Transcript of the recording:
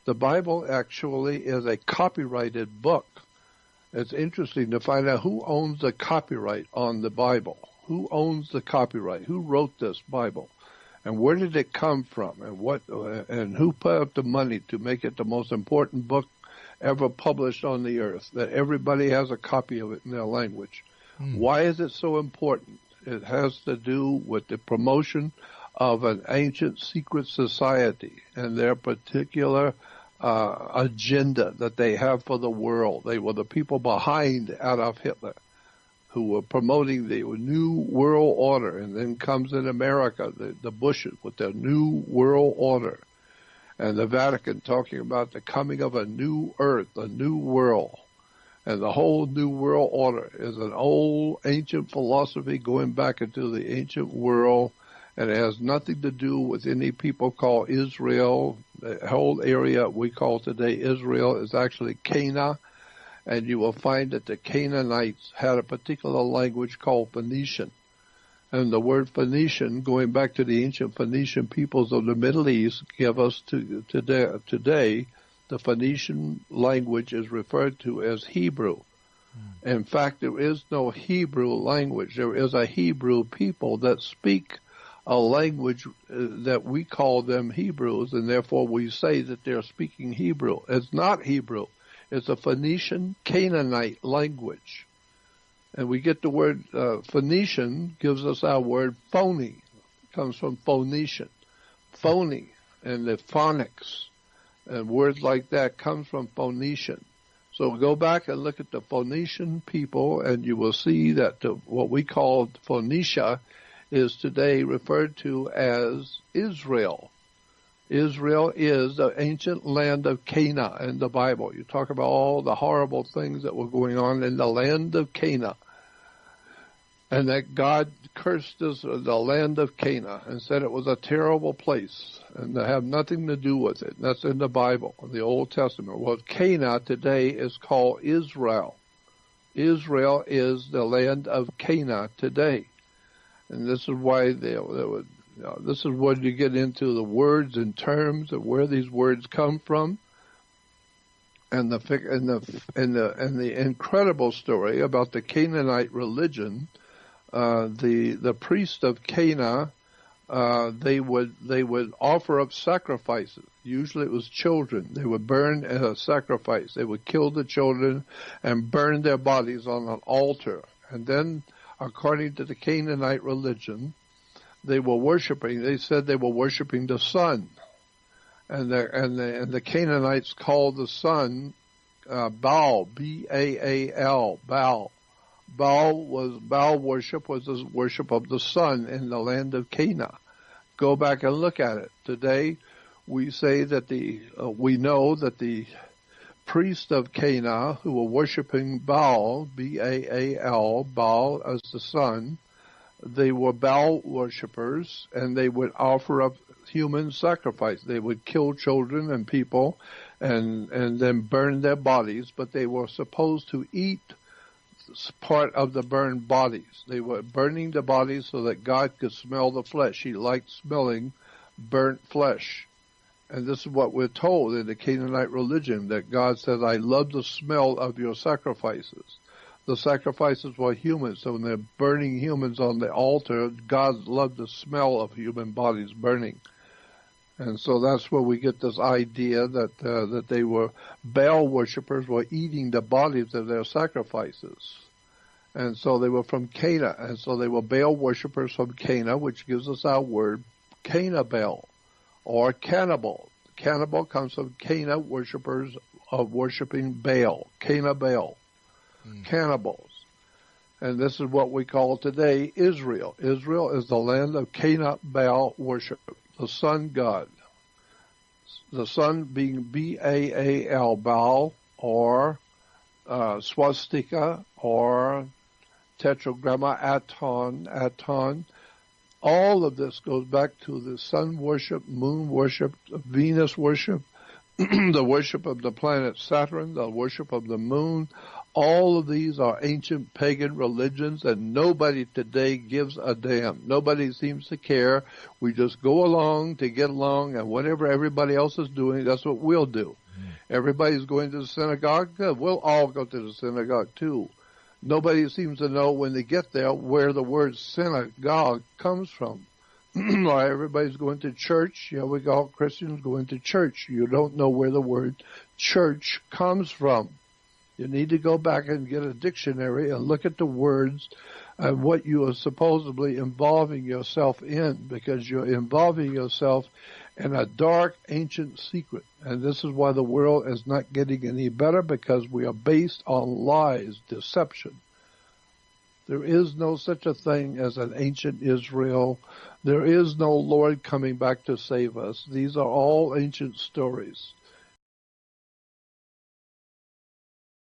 The Bible actually is a copyrighted book. It's interesting to find out who owns the copyright on the Bible. Who owns the copyright? Who wrote this Bible? And where did it come from? And who put up the money to make it the most important book ever published on the earth, that everybody has a copy of it in their language? Why is it so important? It has to do with the promotion of an ancient secret society and their particular agenda that they have for the world. They were the people behind Adolf Hitler who were promoting the new world order. And then comes in America, the Bushes with their new world order. And the Vatican talking about the coming of a new earth, a new world. And the whole new world order is an old ancient philosophy going back into the ancient world. And it has nothing to do with any people called Israel. The whole area we call today Israel is actually Canaan. And you will find that the Canaanites had a particular language called Phoenician. And the word Phoenician, going back to the ancient Phoenician peoples of the Middle East, give us today the Phoenician language is referred to as Hebrew. In fact, there is no Hebrew language. There is a Hebrew people that speak a language that we call them Hebrews, and therefore we say that they're speaking Hebrew. It's not Hebrew. It's a Phoenician Canaanite language. And we get the word Phoenician gives us our word phony. It comes from Phoenician. Phony and the phonics and words like that comes from Phoenician. So go back and look at the Phoenician people, and you will see that what we call Phoenicia is today referred to as Israel. Israel is the ancient land of Canaan in the Bible. You talk about all the horrible things that were going on in the land of Canaan, and that God cursed the land of Canaan and said it was a terrible place and to have nothing to do with it. That's in the Bible, the Old Testament. Well, Canaan today is called Israel. Israel is the land of Canaan today. And this is why this is when you get into the words and terms of where these words come from, and the incredible story about the Canaanite religion. The priest of Canaan, they would offer up sacrifices. Usually it was children. They would burn as a sacrifice. They would kill the children and burn their bodies on an altar. And then, according to the Canaanite religion, they said they were worshiping the sun. And the Canaanites called the sun Baal, B-A-A-L, Baal. Baal worship was the worship of the sun in the land of Canaan. Go back and look at it. Today, we say that we know that the priests of Canaan who were worshiping Baal, B-A-A-L, Baal as the sun, they were Baal worshippers, and they would offer up human sacrifice. They would kill children and people and then burn their bodies, but they were supposed to eat part of the burned bodies. They were burning the bodies so that God could smell the flesh. He liked smelling burnt flesh. And this is what we're told in the Canaanite religion, that God says, I love the smell of your sacrifices. The sacrifices were human, so when they're burning humans on the altar, God loved the smell of human bodies burning. And so that's where we get this idea that they were Baal worshippers, were eating the bodies of their sacrifices. And so they were from Canaan, and so they were Baal worshippers from Canaan, which gives us our word Canabal, or cannibal. Cannibal comes from Canaan worshippers of worshiping Baal, Canabal, cannibals. And this is what we call today Israel. Israel is the land of Canaan-Baal worship, the sun god. The sun being B-A-A-L, Baal, or swastika, or tetragramma, Aton. All of this goes back to the sun worship, moon worship, Venus worship, the worship of the planet Saturn, the worship of the moon. All of these are ancient pagan religions, and nobody today gives a damn. Nobody seems to care. We just go along to get along, and whatever everybody else is doing, that's what we'll do. Everybody's going to the synagogue. We'll all go to the synagogue too. Nobody seems to know when they get there where the word synagogue comes from. Everybody's going to church. We all Christians going to church. You don't know where the word church comes from. You need to go back and get a dictionary and look at the words and what you are supposedly involving yourself in, because you're involving yourself in a dark, ancient secret. And this is why the world is not getting any better, because we are based on lies, deception. There is no such a thing as an ancient Israel. There is no Lord coming back to save us. These are all ancient stories.